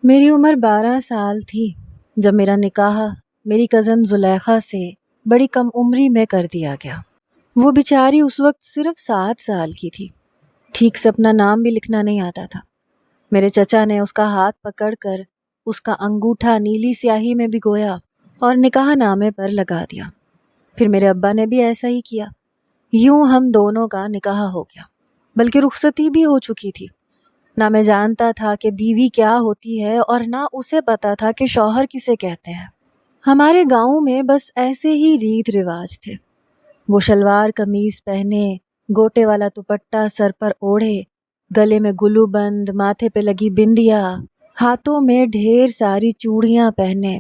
میری عمر 12 سال تھی جب میرا نکاح میری کزن زلیخا سے بڑی کم عمری میں کر دیا گیا۔ وہ بیچاری اس وقت صرف 7 سال کی تھی۔ ٹھیک سے اپنا نام بھی لکھنا نہیں آتا تھا۔ میرے چچا نے اس کا ہاتھ پکڑ کر اس کا انگوٹھا نیلی سیاہی میں بھگویا اور نکاح نامے پر لگا دیا۔ پھر میرے ابا نے بھی ایسا ہی کیا۔ یوں ہم دونوں کا نکاح ہو گیا، بلکہ رخصتی بھی ہو چکی تھی۔ نہ میں جانتا تھا کہ بیوی کیا ہوتی ہے اور نہ اسے پتا تھا کہ شوہر کسے کہتے ہیں۔ ہمارے گاؤں میں بس ایسے ہی ریت رواج تھے۔ وہ شلوار قمیض پہنے، گوٹے والا دوپٹہ سر پر اوڑھے، گلے میں گلو بند، ماتھے پہ لگی بندیا، ہاتھوں میں ڈھیر ساری چوڑیاں پہنے،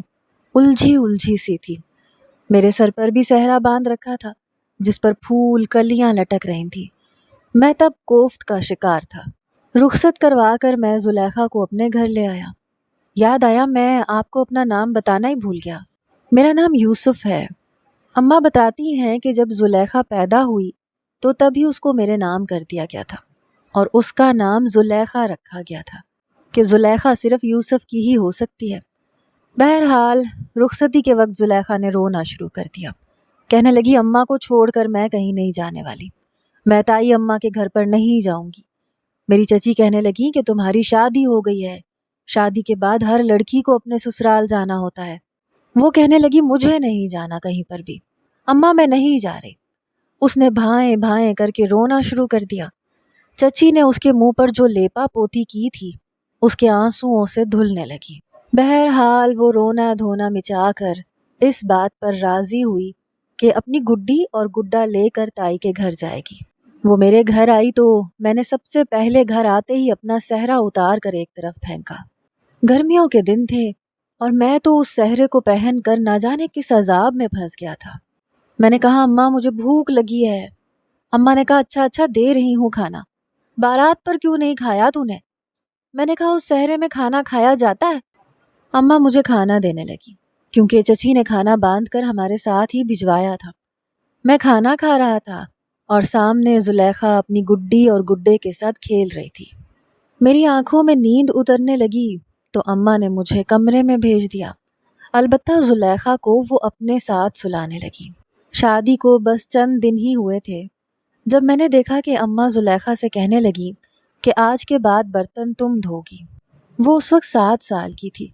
الجھی سی تھی۔ میرے سر پر بھی صحرا باندھ رکھا تھا جس پر پھول کلیاں لٹک رہی تھیں۔ میں تب کوفت کا شکار تھا۔ رخصت کروا کر میں زلیخا کو اپنے گھر لے آیا۔ یاد آیا میں آپ کو اپنا نام بتانا ہی بھول گیا۔ میرا نام یوسف ہے۔ اماں بتاتی ہیں کہ جب زلیخا پیدا ہوئی تو تبھی اس کو میرے نام کر دیا گیا تھا اور اس کا نام زلیخا رکھا گیا تھا کہ زلیخا صرف یوسف کی ہی ہو سکتی ہے۔ بہرحال رخصتی کے وقت زلیخا نے رونا شروع کر دیا۔ کہنے لگی اماں کو چھوڑ کر میں کہیں نہیں جانے والی، میں تائی اماں کے گھر پر نہیں جاؤں گی۔ میری چچی کہنے لگی کہ تمہاری شادی ہو گئی ہے، شادی کے بعد ہر لڑکی کو اپنے سسرال جانا ہوتا ہے۔ وہ کہنے لگی مجھے نہیں جانا کہیں پر بھی، اماں میں نہیں جا رہی۔ اس نے بھائیں بھائیں کر کے رونا شروع کر دیا۔ چچی نے اس کے منہ پر جو لیپا پوتی کی تھی اس کے آنسوؤں سے دھلنے لگی۔ بہرحال وہ رونا دھونا مٹا کر اس بات پر راضی ہوئی کہ اپنی گڈی اور گڈا لے کر تائی کے گھر جائے گی۔ وہ میرے گھر آئی تو میں نے سب سے پہلے گھر آتے ہی اپنا صحرا اتار کر ایک طرف پھینکا۔ گرمیوں کے دن تھے اور میں تو اس صحرے کو پہن کر نہ جانے کس عذاب میں پھنس گیا تھا۔ میں نے کہا اماں مجھے بھوک لگی ہے۔ اماں نے کہا اچھا دے رہی ہوں کھانا، بارات پر کیوں نہیں کھایا تو نے؟ میں نے کہا اس صحرے میں کھانا کھایا جاتا ہے۔ اماں مجھے کھانا دینے لگی کیونکہ چچی نے کھانا باندھ کر ہمارے ساتھ ہی بھجوایا تھا۔ میں کھانا کھا رہا تھا اور سامنے زلیخا اپنی گڈی اور گڈے کے ساتھ کھیل رہی تھی۔ میری آنکھوں میں نیند اترنے لگی تو اماں نے مجھے کمرے میں بھیج دیا۔ البتہ زلیخا کو وہ اپنے ساتھ سلانے لگی۔ شادی کو بس چند دن ہی ہوئے تھے جب میں نے دیکھا کہ اماں زلیخا سے کہنے لگی کہ آج کے بعد برتن تم دھو گی۔ وہ اس وقت 7 سال کی تھی۔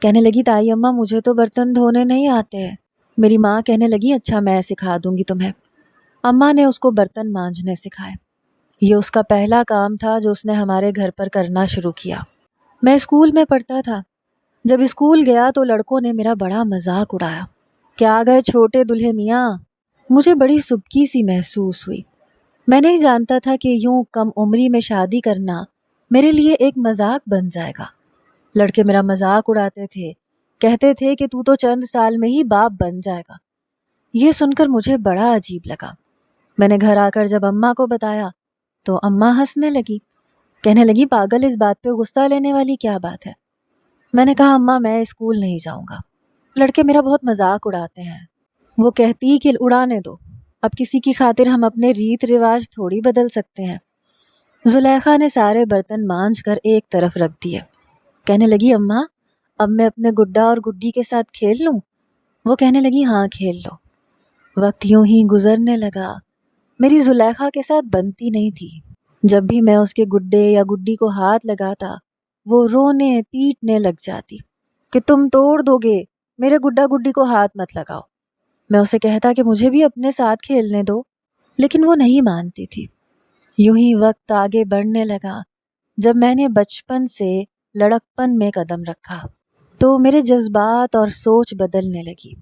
کہنے لگی تائی اماں مجھے تو برتن دھونے نہیں آتے ہیں۔ میری ماں کہنے لگی اچھا میں سکھا دوں گی تمہیں۔ اماں نے اس کو برتن مانجنے سکھائے۔ یہ اس کا پہلا کام تھا جو اس نے ہمارے گھر پر کرنا شروع کیا۔ میں اسکول میں پڑھتا تھا۔ جب اسکول گیا تو لڑکوں نے میرا بڑا مذاق اڑایا کہ آ گئے چھوٹے دلہے میاں۔ مجھے بڑی سبکی سی محسوس ہوئی۔ میں نہیں جانتا تھا کہ یوں کم عمری میں شادی کرنا میرے لیے ایک مذاق بن جائے گا۔ لڑکے میرا مذاق اڑاتے تھے، کہتے تھے کہ تو چند سال میں ہی باپ بن جائے گا۔ یہ سن کر مجھے بڑا عجیب لگا۔ میں نے گھر آ کر جب اماں کو بتایا تو اماں ہنسنے لگی، کہنے لگی پاگل اس بات پہ غصہ لینے والی کیا بات ہے؟ میں نے کہا اماں میں اسکول نہیں جاؤں گا، لڑکے میرا بہت مذاق اڑاتے ہیں۔ وہ کہتی کہ اڑانے دو، اب کسی کی خاطر ہم اپنے ریت رواج تھوڑی بدل سکتے ہیں۔ زلیخا نے سارے برتن مانج کر ایک طرف رکھ دیے۔ کہنے لگی اماں اب میں اپنے گڈا اور گڈی کے ساتھ کھیل لوں؟ وہ کہنے لگی ہاں کھیل لو۔ وقت یوں ہی گزرنے لگا۔ میری زلیخا کے ساتھ بنتی نہیں تھی۔ جب بھی میں اس کے گڈے یا گڈی کو ہاتھ لگاتا وہ رونے پیٹنے لگ جاتی کہ تم توڑ دو گے، میرے گڈا گڈی کو ہاتھ مت لگاؤ۔ میں اسے کہتا کہ مجھے بھی اپنے ساتھ کھیلنے دو، لیکن وہ نہیں مانتی تھی۔ یوں ہی وقت آگے بڑھنے لگا۔ جب میں نے بچپن سے لڑکپن میں قدم رکھا تو میرے جذبات اور سوچ بدلنے لگی۔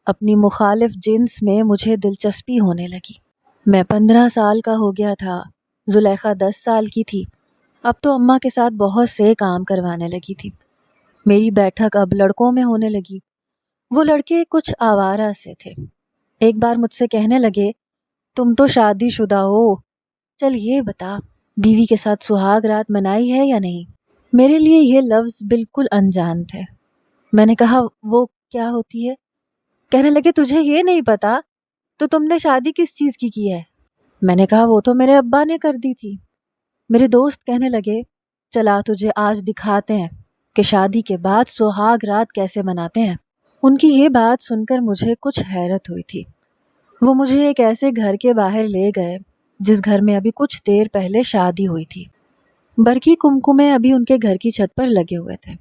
اپنی مخالف جنس میں مجھے دلچسپی ہونے لگی۔ میں 15 سال کا ہو گیا تھا، زلیخا 10 سال کی تھی۔ اب تو اماں کے ساتھ بہت سے کام کروانے لگی تھی۔ میری بیٹھک اب لڑکوں میں ہونے لگی۔ وہ لڑکے کچھ آوارہ سے تھے۔ ایک بار مجھ سے کہنے لگے تم تو شادی شدہ ہو، چل یہ بتا بیوی کے ساتھ سہاگ رات منائی ہے یا نہیں؟ میرے لیے یہ لفظ بالکل انجان تھے۔ میں نے کہا وہ کیا ہوتی ہے؟ کہنے لگے تجھے یہ نہیں پتا تو تم نے شادی کس چیز کی ہے؟ میں نے کہا وہ تو میرے ابا نے کر دی تھی۔ میرے دوست کہنے لگے چلا تجھے آج دکھاتے ہیں کہ شادی کے بعد سہاگ رات کیسے مناتے ہیں۔ ان کی یہ بات سن کر مجھے کچھ حیرت ہوئی تھی۔ وہ مجھے ایک ایسے گھر کے باہر لے گئے جس گھر میں ابھی کچھ دیر پہلے شادی ہوئی تھی۔ برقی کمکمے ابھی ان کے گھر کی چھت پر لگے ہوئے تھے۔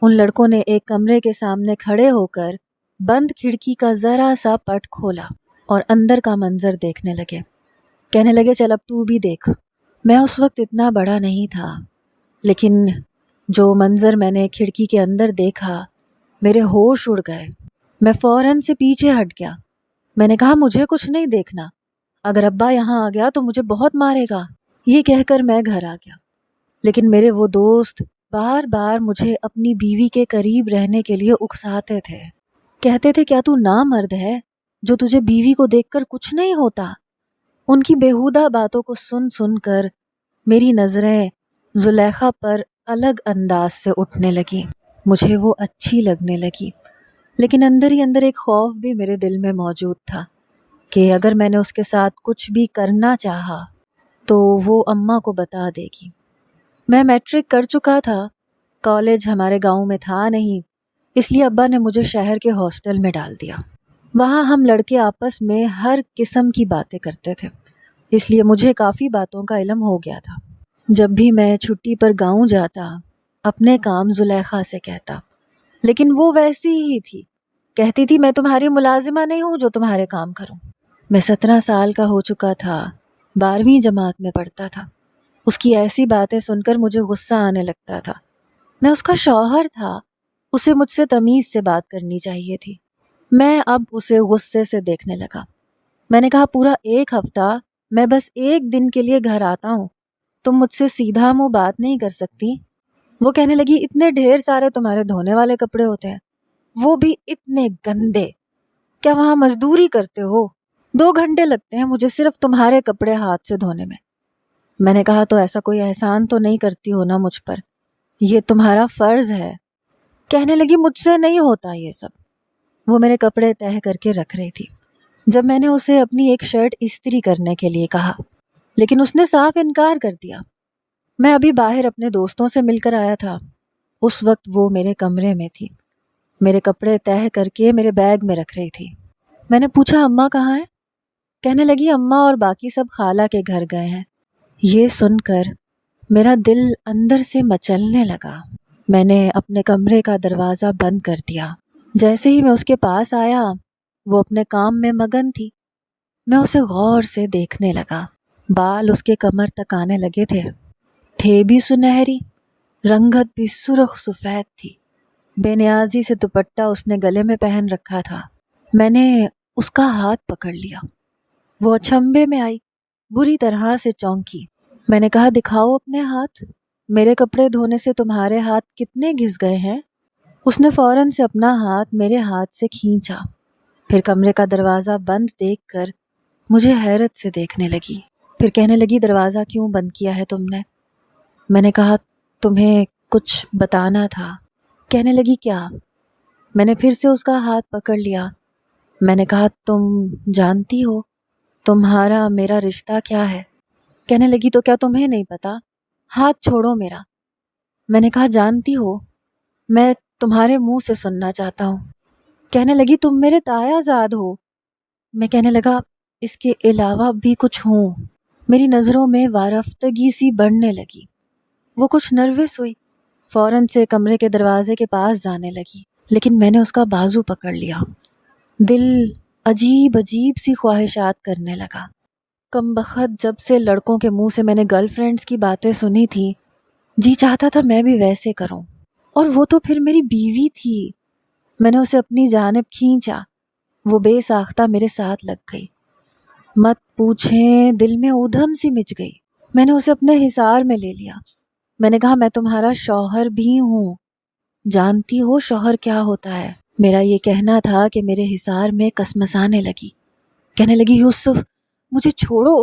ان لڑکوں نے ایک کمرے کے سامنے کھڑے ہو کر بند کھڑکی کا ذرا سا پٹ کھولا اور اندر کا منظر دیکھنے لگے۔ کہنے لگے چل اب تو بھی دیکھ۔ میں اس وقت اتنا بڑا نہیں تھا، لیکن جو منظر میں نے کھڑکی کے اندر دیکھا میرے ہوش اڑ گئے۔ میں فوراً سے پیچھے ہٹ گیا۔ میں نے کہا مجھے کچھ نہیں دیکھنا، اگر ابا یہاں آ گیا تو مجھے بہت مارے گا۔ یہ کہہ کر میں گھر آ گیا، لیکن میرے وہ دوست بار بار مجھے اپنی بیوی کے قریب رہنے کے لیے اکساتے تھے۔ کہتے تھے کیا تو نامرد ہے جو تجھے بیوی کو دیکھ کر کچھ نہیں ہوتا۔ ان کی بیہودہ باتوں کو سن سن کر میری نظریں زلیخا پر الگ انداز سے اٹھنے لگی۔ مجھے وہ اچھی لگنے لگی، لیکن اندر ہی اندر ایک خوف بھی میرے دل میں موجود تھا کہ اگر میں نے اس کے ساتھ کچھ بھی کرنا چاہا تو وہ اماں کو بتا دے گی۔ میں میٹرک کر چکا تھا، کالج ہمارے گاؤں میں تھا نہیں، اس لیے ابا نے مجھے شہر کے ہاسٹل میں ڈال دیا۔ وہاں ہم لڑکے آپس میں ہر قسم کی باتیں کرتے تھے، اس لیے مجھے کافی باتوں کا علم ہو گیا تھا۔ جب بھی میں چھٹی پر گاؤں جاتا اپنے کام زلیخا سے کہتا، لیکن وہ ویسی ہی تھی، کہتی تھی میں تمہاری ملازمہ نہیں ہوں جو تمہارے کام کروں۔ میں 17 سال کا ہو چکا تھا، 12ویں جماعت میں پڑھتا تھا۔ اس کی ایسی باتیں سن کر مجھے غصہ آنے لگتا تھا۔ میں اس کا شوہر تھا، اسے مجھ سے تمیز سے بات کرنی چاہیے تھی۔ میں اب اسے غصے سے دیکھنے لگا۔ میں نے کہا پورا 1 ہفتہ میں بس 1 دن کے لیے گھر آتا ہوں، تم مجھ سے سیدھا منہ بات نہیں کر سکتی؟ وہ کہنے لگی اتنے ڈھیر سارے تمہارے دھونے والے کپڑے ہوتے ہیں، وہ بھی اتنے گندے، کیا وہاں مزدوری کرتے ہو؟ 2 گھنٹے لگتے ہیں مجھے صرف تمہارے کپڑے ہاتھ سے دھونے میں۔ میں نے کہا تو ایسا کوئی احسان تو نہیں کرتی ہو نا مجھ پر، یہ تمہارا فرض ہے۔ کہنے لگی مجھ سے نہیں ہوتا یہ سب۔ وہ میرے کپڑے تہہ کر کے رکھ رہی تھی جب میں نے اسے اپنی ایک شرٹ استری کرنے کے لیے کہا، لیکن اس نے صاف انکار کر دیا۔ میں ابھی باہر اپنے دوستوں سے مل کر آیا تھا، اس وقت وہ میرے کمرے میں تھی، میرے کپڑے تہہ کر کے میرے بیگ میں رکھ رہی تھی۔ میں نے پوچھا اماں کہاں ہیں؟ کہنے لگی اماں اور باقی سب خالہ کے گھر گئے ہیں۔ یہ سن کر میرا دل اندر سے مچلنے لگا۔ میں نے اپنے کمرے کا دروازہ بند کر دیا۔ جیسے ہی میں اس کے پاس آیا وہ اپنے کام میں مگن تھی۔ میں اسے غور سے دیکھنے لگا۔ بال اس کے کمر تک آنے لگے تھے بھی سنہری، رنگت بھی سرخ سفید تھی۔ بے نیازی سے دوپٹہ اس نے گلے میں پہن رکھا تھا۔ میں نے اس کا ہاتھ پکڑ لیا۔ وہ اچھمبے میں آئی، بری طرح سے چونکی۔ میں نے کہا دکھاؤ اپنے ہاتھ، میرے کپڑے دھونے سے تمہارے ہاتھ کتنے گھس گئے ہیں؟ اس نے فوراً سے اپنا ہاتھ میرے ہاتھ سے کھینچا، پھر کمرے کا دروازہ بند دیکھ کر مجھے حیرت سے دیکھنے لگی۔ پھر کہنے لگی دروازہ کیوں بند کیا ہے تم نے؟ میں نے کہا تمہیں کچھ بتانا تھا۔ کہنے لگی کیا؟ میں نے پھر سے اس کا ہاتھ پکڑ لیا۔ میں نے کہا تم جانتی ہو تمہارا میرا رشتہ کیا ہے؟ کہنے لگی تو کیا تمہیں نہیں پتا؟ ہاتھ چھوڑو میرا۔ میں نے کہا جانتی ہو، میں تمہارے منہ سے سننا چاہتا ہوں۔ کہنے لگی تم میرے تایا زاد ہو۔ میں کہنے لگا اس کے علاوہ بھی کچھ ہوں۔ میری نظروں میں وارفتگی سی بڑھنے لگی۔ وہ کچھ نروس ہوئی، فوراً سے کمرے کے دروازے کے پاس جانے لگی، لیکن میں نے اس کا بازو پکڑ لیا۔ دل عجیب عجیب سی خواہشات کرنے لگا۔ کم بخت جب سے لڑکوں کے منہ سے میں نے گرل فرینڈز کی باتیں سنی تھی، جی چاہتا تھا میں بھی ویسے کروں، اور وہ تو پھر میری بیوی تھی۔ میں نے اسے اپنی جانب کھینچا، وہ بے ساختہ میرے ساتھ لگ گئی۔ مت پوچھیں، دل میں ادھم سی مچ گئی۔ میں نے اسے اپنے حصار میں لے لیا۔ میں نے کہا میں تمہارا شوہر بھی ہوں، جانتی ہو شوہر کیا ہوتا ہے؟ میرا یہ کہنا تھا کہ میرے حصار میں کسمسانے لگی۔ کہنے لگی یوسف مجھے چھوڑو،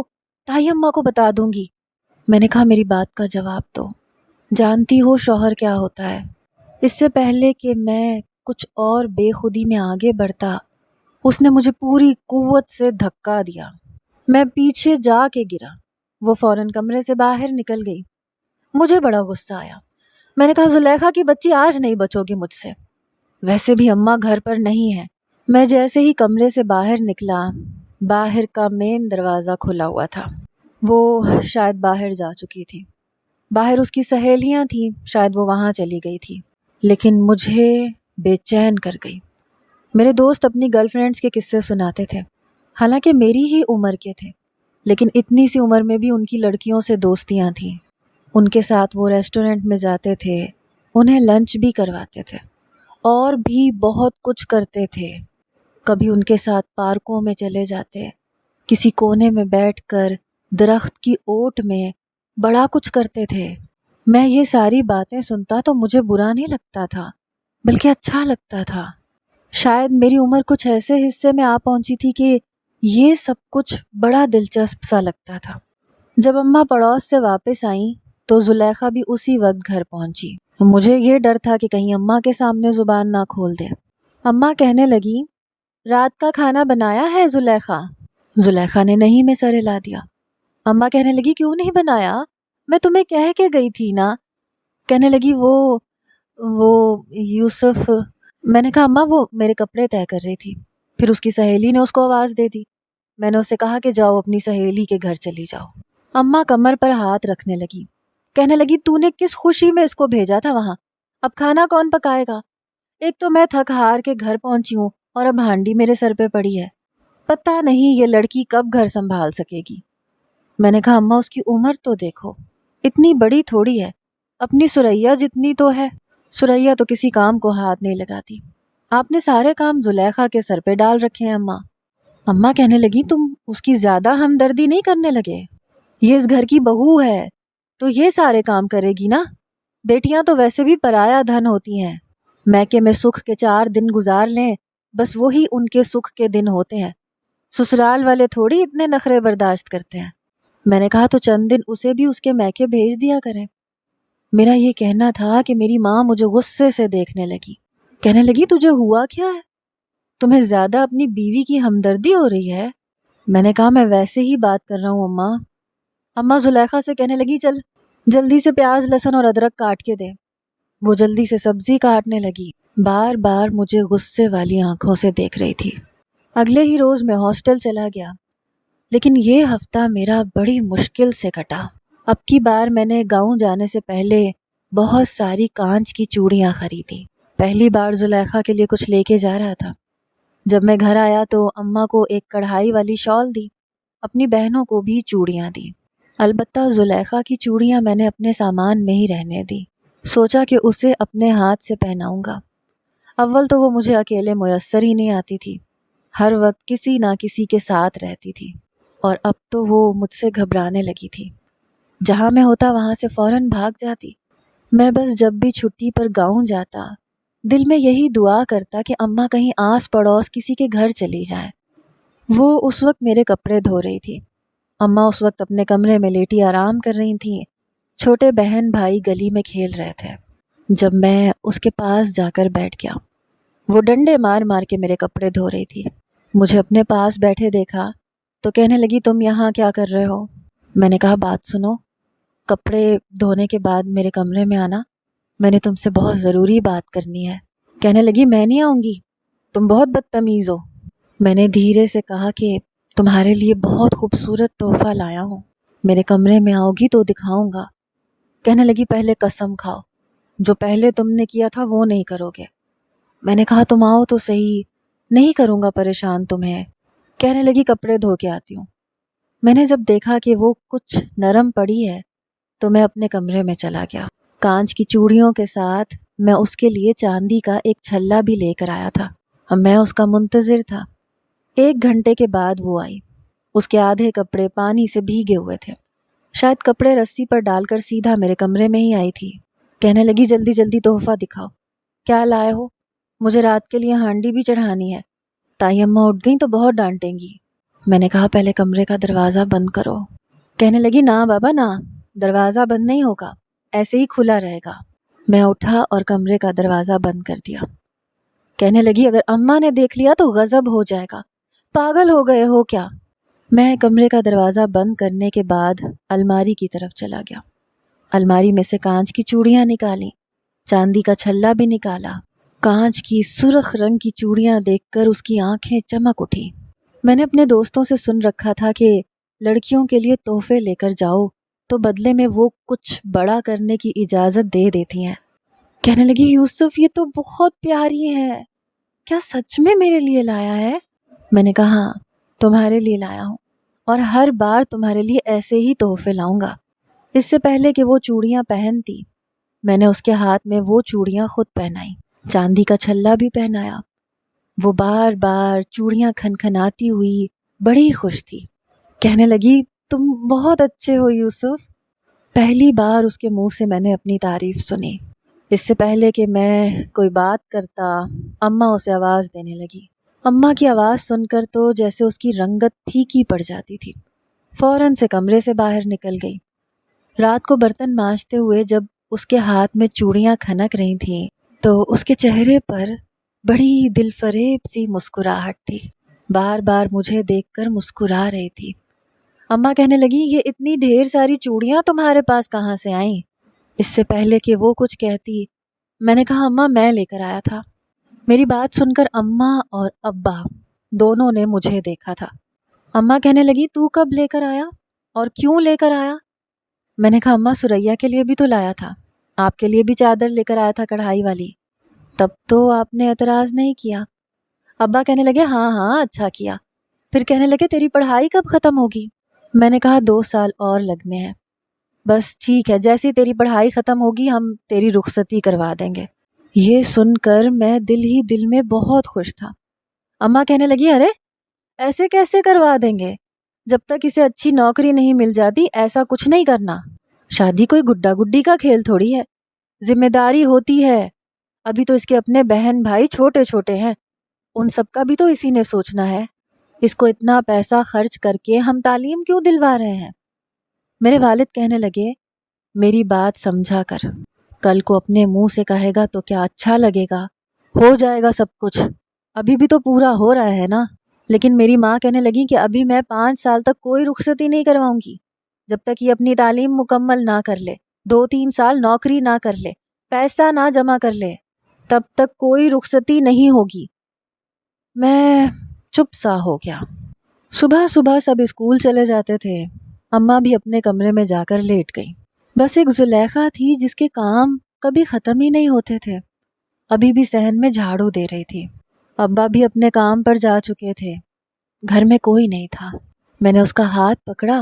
تائی اماں کو بتا دوں گی۔ میں نے کہا میری بات کا جواب دو، جانتی ہو شوہر کیا ہوتا ہے؟ اس سے پہلے کہ میں کچھ اور بے خودی میں آگے بڑھتا، اس نے مجھے پوری قوت سے دھکا دیا۔ میں پیچھے جا کے گرا۔ وہ فوراً کمرے سے باہر نکل گئی۔ مجھے بڑا غصہ آیا۔ میں نے کہا زلیخا کی بچی آج نہیں بچو گی مجھ سے، ویسے بھی اماں گھر پر نہیں ہے۔ میں جیسے ہی کمرے سے باہر نکلا، باہر کا مین دروازہ کھلا ہوا تھا۔ وہ شاید باہر جا چکی تھی، باہر اس کی سہیلیاں تھیں، شاید وہ وہاں چلی گئی تھی، لیکن مجھے بے چین کر گئی۔ میرے دوست اپنی گرل فرینڈز کے قصے سناتے تھے، حالانکہ میری ہی عمر کے تھے، لیکن اتنی سی عمر میں بھی ان کی لڑکیوں سے دوستیاں تھیں۔ ان کے ساتھ وہ ریسٹورنٹ میں جاتے تھے، انہیں لنچ بھی کرواتے تھے، اور بھی بہت کچھ کرتے تھے۔ کبھی ان کے ساتھ پارکوں میں چلے جاتے، کسی کونے میں بیٹھ کر درخت کی اوٹ میں بڑا کچھ کرتے تھے۔ میں یہ ساری باتیں سنتا تو مجھے برا نہیں لگتا تھا، بلکہ اچھا لگتا تھا۔ شاید میری عمر کچھ ایسے حصے میں آ پہنچی تھی کہ یہ سب کچھ بڑا دلچسپ سا لگتا تھا۔ جب اماں پڑوس سے واپس آئیں تو زلیخا بھی اسی وقت گھر پہنچی۔ مجھے یہ ڈر تھا کہ کہیں اماں کے سامنے زبان نہ کھول دے۔ اماں کہنے لگی، رات کا کھانا بنایا ہے زلیخا؟ زلیخا نے نہیں میں سر ہلا دیا۔ اماں کہنے لگی، کیوں نہیں بنایا؟ میں تمہیں کہہ کے گئی تھی نا۔ کہنے لگی وہ یوسف۔ میں نے کہا اماں وہ میرے کپڑے طے کر رہی تھی، پھر اس کی سہیلی نے اس کو آواز دے دی۔ میں نے اس سے کہا کہ جاؤ اپنی سہیلی کے گھر چلی جاؤ۔ اماں کمر پر ہاتھ رکھنے لگی، کہنے لگی، تو نے کس خوشی میں اس کو بھیجا تھا وہاں؟ اب کھانا کون پکائے گا؟ ایک تو میں تھک ہار کے گھر پہنچی ہوں اور اب ہانڈی میرے سر پہ پڑی ہے، پتہ نہیں یہ لڑکی کب گھر سنبھال سکے گی۔ میں نے کہا اماں اس کی عمر تو دیکھو، اتنی بڑی تھوڑی ہے، اپنی سریا جتنی تو ہے۔ سریا تو کسی کام کو ہاتھ نہیں لگاتی، آپ نے سارے کام زلیخا کے سر پہ ڈال رکھے ہیں اماں۔ اماں کہنے لگی، تم اس کی زیادہ ہمدردی نہیں کرنے لگے؟ یہ اس گھر کی بہو ہے تو یہ سارے کام کرے گی نا، بیٹیاں تو ویسے بھی پرایا دھن ہوتی ہیں، میکے میں سکھ کے 4 دن گزار لیں بس وہی ان کے سکھ کے دن ہوتے ہیں، سسرال والے تھوڑی اتنے نخرے برداشت کرتے ہیں۔ میں نے کہا تو چند دن اسے بھی اس کے میکے بھیج دیا کریں۔ میرا یہ کہنا تھا کہ میری ماں مجھے غصے سے دیکھنے لگی، کہنے لگی، تجھے ہوا کیا ہے؟ تمہیں زیادہ اپنی بیوی کی ہمدردی ہو رہی ہے؟ میں نے کہا میں ویسے ہی بات کر رہا ہوں اماں۔ اماں زلیخا سے کہنے لگی، چل جلدی سے پیاز لہسن اور ادرک کاٹ کے دے۔ وہ جلدی سے سبزی کاٹنے لگی، بار بار مجھے غصے والی آنکھوں سے دیکھ رہی تھی۔ اگلے ہی روز میں ہاسٹل چلا گیا، لیکن یہ ہفتہ میرا بڑی مشکل سے کٹا۔ اب کی بار میں نے گاؤں جانے سے پہلے بہت ساری کانچ کی چوڑیاں خریدی۔ پہلی بار زلیخا کے لیے کچھ لے کے جا رہا تھا۔ جب میں گھر آیا تو اماں کو ایک کڑھائی والی شال دی، اپنی بہنوں کو بھی چوڑیاں دی۔ البتہ زلیخا کی چوڑیاں میں نے اپنے سامان میں ہی رہنے دی، سوچا کہ اسے اپنے ہاتھ سے پہناؤں گا۔ اول تو وہ مجھے اکیلے میسر ہی نہیں آتی تھی، ہر وقت کسی نہ کسی کے ساتھ رہتی تھی، اور اب تو وہ مجھ سے گھبرانے لگی تھی۔ جہاں میں ہوتا وہاں سے فوراً بھاگ جاتی۔ میں بس جب بھی چھٹی پر گاؤں جاتا دل میں یہی دعا کرتا کہ اماں کہیں آس پڑوس کسی کے گھر چلی جائیں۔ وہ اس وقت میرے کپڑے دھو رہی تھی، اماں اس وقت اپنے کمرے میں لیٹی آرام کر رہی تھیں، چھوٹے بہن بھائی گلی میں کھیل رہے تھے۔ جب میں اس کے پاس جا کر بیٹھ گیا، وہ ڈنڈے مار مار کے میرے کپڑے دھو رہی تھی۔ مجھے اپنے پاس بیٹھے دیکھا تو کہنے لگی، تم یہاں کیا کر رہے ہو؟ میں نے کہا، بات سنو، کپڑے دھونے کے بعد میرے کمرے میں آنا، میں نے تم سے بہت ضروری بات کرنی ہے۔ کہنے لگی، میں نہیں آؤں گی، تم بہت بدتمیز ہو۔ میں نے دھیرے سے کہا کہ تمہارے لیے بہت خوبصورت تحفہ لایا ہوں، میرے کمرے میں آؤ گی تو دکھاؤں گا۔ کہنے لگی، پہلے قسم کھاؤ، جو پہلے تم نے کیا تھا وہ نہیں کرو گے۔ میں نے کہا، تم آؤ تو صحیح، نہیں کروں گا پریشان تمہیں۔ کہنے لگی، کپڑے دھو کے آتی ہوں۔ میں نے جب دیکھا کہ وہ کچھ نرم پڑی ہے تو میں اپنے کمرے میں چلا گیا۔ کانچ کی چوڑیوں کے ساتھ میں اس کے لیے چاندی کا ایک چھلا بھی لے کر آیا تھا۔ اب میں اس کا منتظر تھا۔ 1 گھنٹے کے بعد وہ آئی، اس کے آدھے کپڑے پانی سے بھیگے ہوئے تھے، شاید کپڑے رسی پر ڈال کر سیدھا میرے کمرے میں ہی آئی تھی۔ کہنے لگی، جلدی جلدی تحفہ دکھاؤ، کیا لائے ہو؟ مجھے رات کے لیے ہانڈی بھی چڑھانی ہے، تائی اماں اٹھ گئیں تو بہت ڈانٹیں گی۔ میں نے کہا، پہلے کمرے کا دروازہ بند کرو۔ کہنے لگی، نہ بابا نہ، دروازہ بند نہیں ہوگا، ایسے ہی کھلا رہے گا۔ میں اٹھا اور کمرے کا دروازہ بند کر دیا۔ کہنے لگی، اگر اماں نے دیکھ لیا تو غضب ہو جائے گا، پاگل ہو گئے ہو کیا؟ میں کمرے کا دروازہ بند کرنے کے بعد الماری کی طرف چلا گیا، الماری میں سے کانچ کی چوڑیاں نکالیں، چاندی کا چھلا بھی نکالا۔ کانچ کی سرخ رنگ کی چوڑیاں دیکھ کر اس کی آنکھیں چمک اٹھی۔ میں نے اپنے دوستوں سے سن رکھا تھا کہ لڑکیوں کے لیے تحفے لے کر جاؤ تو بدلے میں وہ کچھ بڑا کرنے کی اجازت دے دیتی ہیں۔ کہنے لگی یوسف یہ تو بہت پیاری ہے، کیا سچ میں میرے لیے لایا ہے؟ میں نے کہا ہاں تمہارے لیے لایا ہوں، اور ہر بار تمہارے لیے ایسے ہی تحفے لاؤں گا۔ اس سے پہلے کہ وہ چوڑیاں پہنتی میں نے اس کے ہاتھ میں وہ چوڑیاں خود پہنائی، چاندی کا چھلا بھی پہنایا۔ وہ بار بار چوڑیاں کھنکھناتی ہوئی بڑی خوش تھی۔ کہنے لگی تم بہت اچھے ہو یوسف۔ پہلی بار اس کے منہ سے میں نے اپنی تعریف سنی۔ اس سے پہلے کہ میں کوئی بات کرتا اماں اسے آواز دینے لگی۔ اماں کی آواز سن کر تو جیسے اس کی رنگت پھیکی پڑ جاتی تھی، فوراً سے کمرے سے باہر نکل گئی۔ رات کو برتن مانجتے ہوئے جب اس کے ہاتھ میں چوڑیاں کھنک رہی تھیں تو اس کے چہرے پر بڑی دل فریب سی مسکراہٹ تھی، بار بار مجھے دیکھ کر مسکرا رہی تھی۔ اماں کہنے لگی یہ اتنی ڈھیر ساری چوڑیاں تمہارے پاس کہاں سے آئیں؟ اس سے پہلے کہ وہ کچھ کہتی میں نے کہا اماں میں لے کر آیا تھا۔ میری بات سن کر اماں اور ابا دونوں نے مجھے دیکھا تھا۔ اماں کہنے لگی تو کب لے کر آیا اور کیوں لے کر آیا؟ میں نے کہا اماں سریا کے لیے بھی تو لایا تھا، آپ کے لیے بھی چادر لے کر آیا تھا کڑھائی والی، تب تو آپ نے اعتراض نہیں کیا۔ ابا کہنے لگے ہاں ہاں اچھا کیا۔ پھر کہنے لگے تیری پڑھائی کب ختم ہوگی؟ میں نے کہا 2 سال اور لگنے ہیں۔ بس ٹھیک ہے، جیسی تیری پڑھائی ختم ہوگی ہم تیری رخصتی کروا دیں گے۔ یہ سن کر میں دل ہی دل میں بہت خوش تھا۔ اماں کہنے لگی ارے ایسے کیسے کروا دیں گے؟ جب تک اسے اچھی نوکری نہیں مل جاتی ایسا کچھ نہیں کرنا۔ شادی کوئی گڈا گڈی کا کھیل تھوڑی ہے، ذمہ داری ہوتی ہے۔ ابھی تو اس کے اپنے بہن بھائی چھوٹے چھوٹے ہیں، ان سب کا بھی تو اسی نے سوچنا ہے۔ اس کو اتنا پیسہ خرچ کر کے ہم تعلیم کیوں دلوا رہے ہیں؟ میرے والد کہنے لگے میری بات سمجھا کر، کل کو اپنے منہ سے کہے گا تو کیا اچھا لگے گا؟ ہو جائے گا سب کچھ، ابھی بھی تو پورا ہو رہا ہے نا۔ لیکن میری ماں کہنے لگی کہ ابھی میں 5 سال تک کوئی رخصتی نہیں کرواؤں گی، جب تک یہ اپنی تعلیم مکمل نہ کر لے، 2-3 سال نوکری نہ کر لے، پیسہ نہ جمع کر لے، تب تک کوئی رخصتی نہیں ہوگی۔ میں چپ سا ہو گیا۔ صبح صبح سب اسکول چلے جاتے تھے، اماں بھی اپنے کمرے میں جا کر لیٹ گئی۔ بس ایک زلیخا تھی جس کے کام کبھی ختم ہی نہیں ہوتے تھے، ابھی بھی صحن میں جھاڑو دے رہی تھی۔ ابا بھی اپنے کام پر جا چکے تھے، گھر میں کوئی نہیں تھا۔ میں نے اس کا ہاتھ پکڑا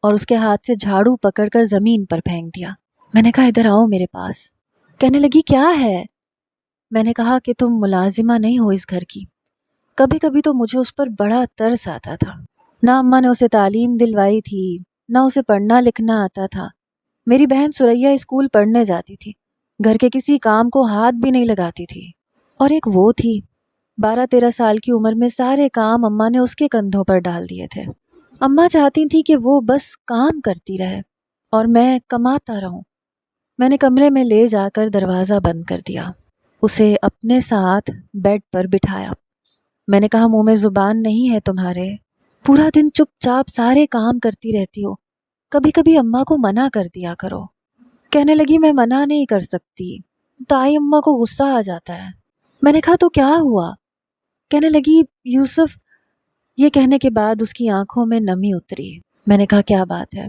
اور اس کے ہاتھ سے جھاڑو پکڑ کر زمین پر پھینک دیا۔ میں نے کہا ادھر آؤ میرے پاس۔ کہنے لگی کیا ہے؟ میں نے کہا کہ تم ملازمہ نہیں ہو اس گھر کی۔ کبھی کبھی تو مجھے اس پر بڑا ترس آتا تھا، نہ اماں نے اسے تعلیم دلوائی تھی، نہ اسے پڑھنا لکھنا آتا تھا۔ میری بہن سریا اسکول پڑھنے جاتی تھی، گھر کے کسی کام کو ہاتھ بھی نہیں لگاتی تھی، اور ایک وہ تھی 12-13 سال کی عمر میں سارے کام اماں نے اس کے کندھوں پر ڈال دیے تھے۔ اماں چاہتی تھی کہ وہ بس کام کرتی رہے اور میں کماتا رہوں۔ میں نے کمرے میں لے جا کر دروازہ بند کر دیا، اسے اپنے ساتھ بیڈ پر بٹھایا۔ میں نے کہا منہ میں زبان نہیں ہے تمہارے، پورا دن چپ چاپ سارے کام کرتی رہتی ہو، کبھی کبھی اماں کو منع کر دیا کرو۔ کہنے لگی میں منع نہیں کر سکتی، تائی اماں کو غصہ آ جاتا ہے۔ میں نے کہا تو کیا ہوا؟ کہنے لگی یوسف، یہ کہنے کے بعد اس کی آنکھوں میں نمی اتری۔ میں نے کہا کیا بات ہے؟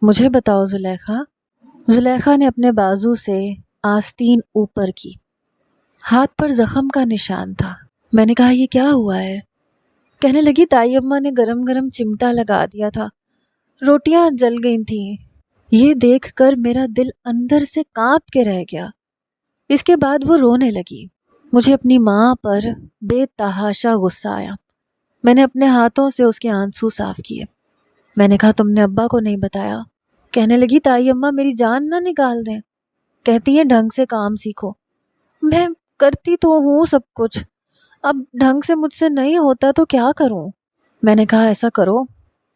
مجھے بتاؤ زلیخا۔ زلیخا نے اپنے بازو سے آستین اوپر کی، ہاتھ پر زخم کا نشان تھا۔ میں نے کہا یہ کیا ہوا ہے؟ کہنے لگی تائی اماں نے گرم گرم چمٹا لگا دیا تھا، روٹیاں جل گئی تھیں۔ یہ دیکھ کر میرا دل اندر سے کانپ کے رہ گیا۔ اس کے بعد وہ رونے لگی۔ مجھے اپنی ماں پر بے تحاشا غصہ آیا۔ میں نے اپنے ہاتھوں سے اس کے آنسو صاف کیے۔ میں نے کہا تم نے ابا کو نہیں بتایا؟ کہنے لگی تائی اماں میری جان نہ نکال دیں، کہتی ہیں ڈھنگ سے کام سیکھو۔ میں کرتی تو ہوں سب کچھ، اب ڈھنگ سے مجھ سے نہیں ہوتا تو کیا کروں؟ میں نے کہا ایسا کرو،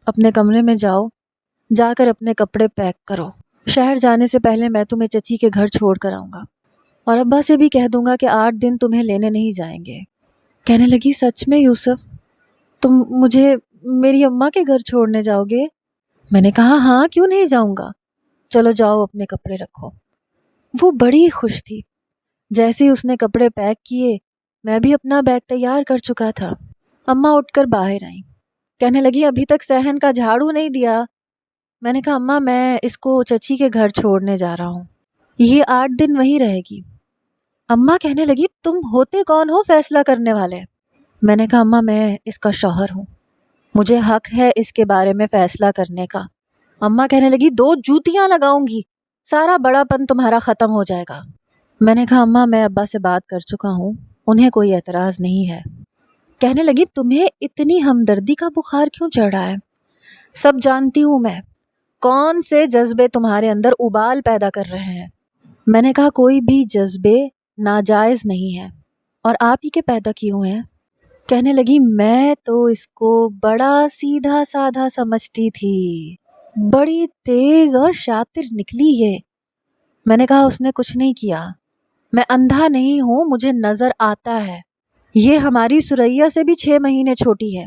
اپنے کمرے میں جاؤ، جا کر اپنے کپڑے پیک کرو، شہر جانے سے پہلے میں تمہیں چچی کے گھر چھوڑ کر آؤں گا، اور ابا سے بھی کہہ دوں گا کہ 8 دن تمہیں لینے نہیں جائیں گے۔ کہنے لگی سچ میں یوسف، تم مجھے میری اماں کے گھر چھوڑنے جاؤ گے؟ میں نے کہا ہاں کیوں نہیں جاؤں گا، چلو جاؤ اپنے کپڑے رکھو۔ وہ بڑی خوش تھی، جیسے ہی اس نے کپڑے پیک کیے میں بھی اپنا بیگ تیار کر چکا تھا۔ اماں اٹھ کر باہر آئیں، کہنے لگی ابھی تک صحن کا جھاڑو نہیں دیا۔ میں نے کہا اماں میں اس کو چچی کے گھر چھوڑنے جا رہا ہوں، یہ 8 دن وہیں رہے گی۔ اماں کہنے لگی تم ہوتے کون ہو فیصلہ کرنے والے؟ میں نے کہا اماں میں اس کا شوہر ہوں، مجھے حق ہے اس کے بارے میں فیصلہ کرنے کا۔ اماں کہنے لگی 2 جوتیاں لگاؤں گی، سارا بڑا پن تمہارا ختم ہو جائے گا۔ میں نے کہا اماں میں ابا سے بات کر چکا ہوں، انہیں کوئی اعتراض نہیں ہے۔ کہنے لگی تمہیں اتنی ہمدردی کا بخار کیوں چڑھ رہا ہے؟ سب جانتی ہوں میں، کون سے جذبے تمہارے اندر ابال پیدا کر رہے ہیں۔ میں نے کہا کوئی بھی جذبے ناجائز نہیں ہے، اور آپ ہی کے پیدا کیے ہوئے ہیں۔ کہنے لگی میں تو اس کو بڑا سیدھا سادھا سمجھتی تھی، بڑی تیز اور شاطر نکلی یہ۔ میں نے کہا اس نے کچھ نہیں کیا، میں اندھا نہیں ہوں، مجھے نظر آتا ہے۔ یہ ہماری سریا سے بھی 6 مہینے چھوٹی ہے،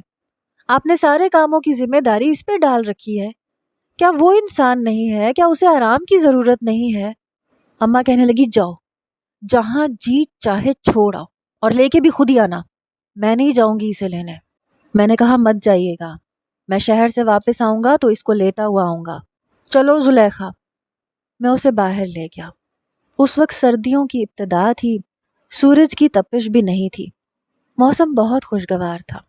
آپ نے سارے کاموں کی ذمہ داری اس پہ ڈال رکھی ہے۔ کیا وہ انسان نہیں ہے؟ کیا اسے آرام کی ضرورت نہیں ہے؟ اماں کہنے لگی جاؤ، جہاں جی چاہے چھوڑ آؤ، اور لے کے بھی خود ہی آنا، میں نہیں جاؤں گی اسے لینے۔ میں نے کہا مت جائیے گا، میں شہر سے واپس آؤں گا تو اس کو لیتا ہوا آؤں گا، چلو زلیخا۔ میں اسے باہر لے گیا۔ اس وقت سردیوں کی ابتدا تھی، سورج کی تپش بھی نہیں تھی، موسم بہت خوشگوار تھا۔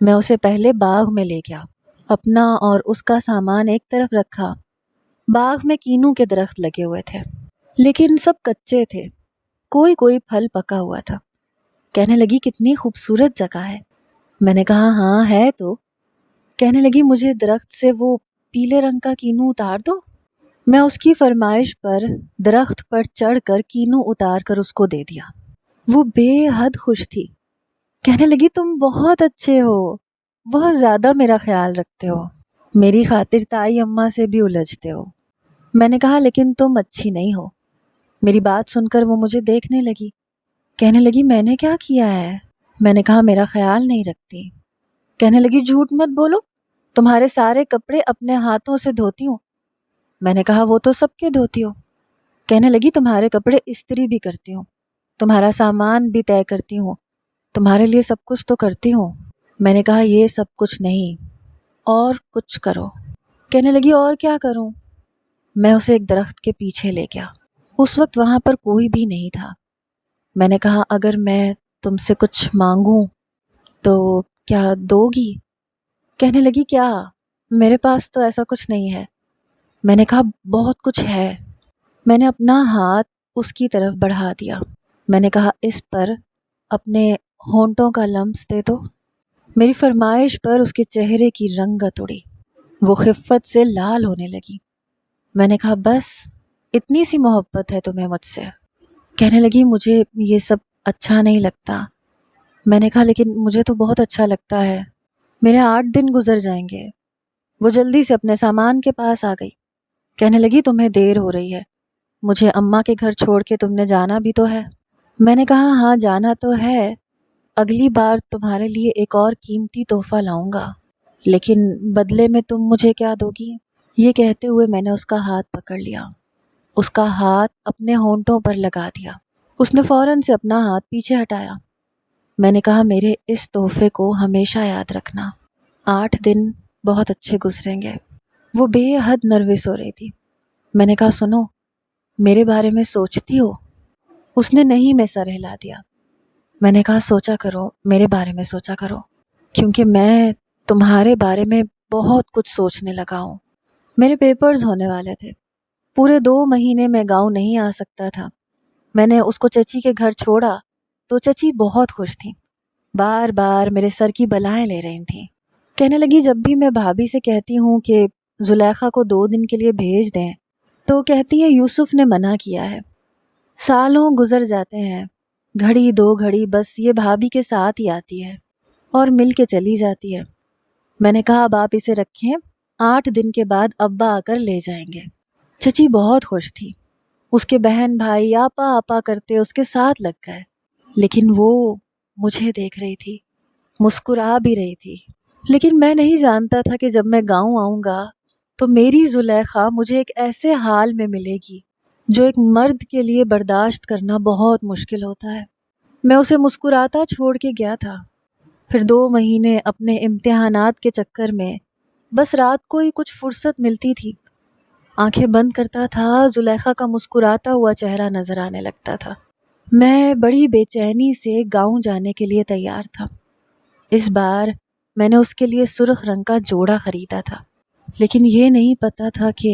میں اسے پہلے باغ میں لے گیا، اپنا اور اس کا سامان ایک طرف رکھا۔ باغ میں کینو کے درخت لگے ہوئے تھے، لیکن سب کچے تھے، کوئی کوئی پھل پکا ہوا تھا۔ کہنے لگی کتنی خوبصورت جگہ ہے۔ میں نے کہا ہاں ہے تو۔ کہنے لگی مجھے درخت سے وہ پیلے رنگ کا کینو اتار دو۔ میں اس کی فرمائش پر درخت پر چڑھ کر کینو اتار کر اس کو دے دیا۔ وہ بے حد خوش تھی، کہنے لگی تم بہت اچھے ہو، بہت زیادہ میرا خیال رکھتے ہو، میری خاطر تائی اماں سے بھی الجھتے ہو۔ میں نے کہا لیکن تم اچھی نہیں ہو۔ میری بات سن کر وہ مجھے دیکھنے لگی، کہنے لگی میں نے کیا کیا ہے؟ میں نے کہا میرا خیال نہیں رکھتی۔ کہنے لگی جھوٹ مت بولو، تمہارے سارے کپڑے اپنے ہاتھوں سے دھوتی ہوں۔ میں نے کہا وہ تو سب کے دھوتی ہو۔ کہنے لگی تمہارے کپڑے استری بھی کرتی ہوں، تمہارا سامان بھی طے کرتی ہوں، تمہارے لیے سب کچھ تو کرتی ہوں۔ میں نے کہا یہ سب کچھ نہیں، اور کچھ کرو۔ کہنے لگی اور کیا کروں؟ میں اسے ایک درخت کے پیچھے لے گیا۔ اس وقت وہاں پر کوئی بھی نہیں تھا۔ میں نے کہا اگر میں تم سے کچھ مانگوں تو کیا دو گی؟ کہنے لگی کیا؟ میرے پاس تو ایسا کچھ نہیں ہے۔ میں نے کہا بہت کچھ ہے۔ میں نے اپنا ہاتھ اس کی طرف بڑھا دیا۔ میں نے کہا اس پر اپنے ہونٹوں کا لمس دے دو۔ میری فرمائش پر اس کے چہرے کی رنگت اڑی، وہ خفت سے لال ہونے لگی۔ میں نے کہا بس اتنی سی محبت ہے تمہیں مجھ سے؟ کہنے لگی مجھے یہ سب اچھا نہیں لگتا۔ میں نے کہا لیکن مجھے تو بہت اچھا لگتا ہے، میرے 8 دن گزر جائیں گے۔ وہ جلدی سے اپنے سامان کے پاس آ گئی، کہنے لگی تمہیں دیر ہو رہی ہے، مجھے اماں کے گھر چھوڑ کے تم نے جانا بھی تو ہے۔ میں نے کہا ہاں جانا تو ہے، اگلی بار تمہارے لیے ایک اور قیمتی تحفہ لاؤں گا، لیکن بدلے میں تم مجھے کیا دو گی؟ یہ کہتے ہوئے میں نے اس کا ہاتھ پکڑ لیا، اس کا ہاتھ اپنے ہونٹوں پر لگا دیا۔ اس نے فوراً سے اپنا ہاتھ پیچھے ہٹایا۔ میں نے کہا میرے اس تحفے کو ہمیشہ یاد رکھنا، 8 دن بہت اچھے گزریں گے۔ وہ بے حد نروس ہو رہی تھی۔ میں نے کہا سنو، میرے بارے میں سوچتی ہو؟ اس نے نہیں میں سر ہلا دیا۔ میں نے کہا سوچا کرو، میرے بارے میں سوچا کرو، کیونکہ میں تمہارے بارے میں بہت کچھ سوچنے لگا ہوں۔ میرے پیپرز ہونے والے تھے، پورے 2 مہینے میں گاؤں نہیں آ سکتا تھا۔ میں نے اس کو چچی کے گھر چھوڑا تو چچی بہت خوش تھیں، بار بار میرے سر کی بلائیں لے رہی تھیں۔ کہنے لگی جب بھی میں بھابھی سے کہتی ہوں کہ زلیخا کو 2 دن کے لیے بھیج دیں تو کہتی ہیں یوسف نے منع کیا ہے۔ سالوں گزر جاتے ہیں، گھڑی 2 گھڑی بس یہ بھابھی کے ساتھ ہی آتی ہے اور مل کے چلی جاتی ہے۔ میں نے کہا اب آپ اسے رکھیں، 8 دن کے بعد ابا آ کر لے جائیں گے۔ چچی بہت خوش تھی، اس کے بہن بھائی آپا آپا کرتے اس کے ساتھ لگ گئے، لیکن وہ مجھے دیکھ رہی تھی، مسکرا بھی رہی تھی۔ لیکن میں نہیں جانتا تھا کہ جب میں گاؤں آؤں گا تو میری زلیخا مجھے ایک ایسے حال میں ملے گی جو ایک مرد کے لیے برداشت کرنا بہت مشکل ہوتا ہے۔ میں اسے مسکراتا چھوڑ کے گیا تھا۔ پھر 2 مہینے اپنے امتحانات کے چکر میں بس رات کو ہی کچھ فرصت ملتی تھی، آنکھیں بند کرتا تھا، زلیخا کا مسکراتا ہوا چہرہ نظر آنے لگتا تھا۔ میں بڑی بے چینی سے گاؤں جانے کے لیے تیار تھا۔ اس بار میں نے اس کے لیے سرخ رنگ کا جوڑا خریدا تھا، لیکن یہ نہیں پتا تھا کہ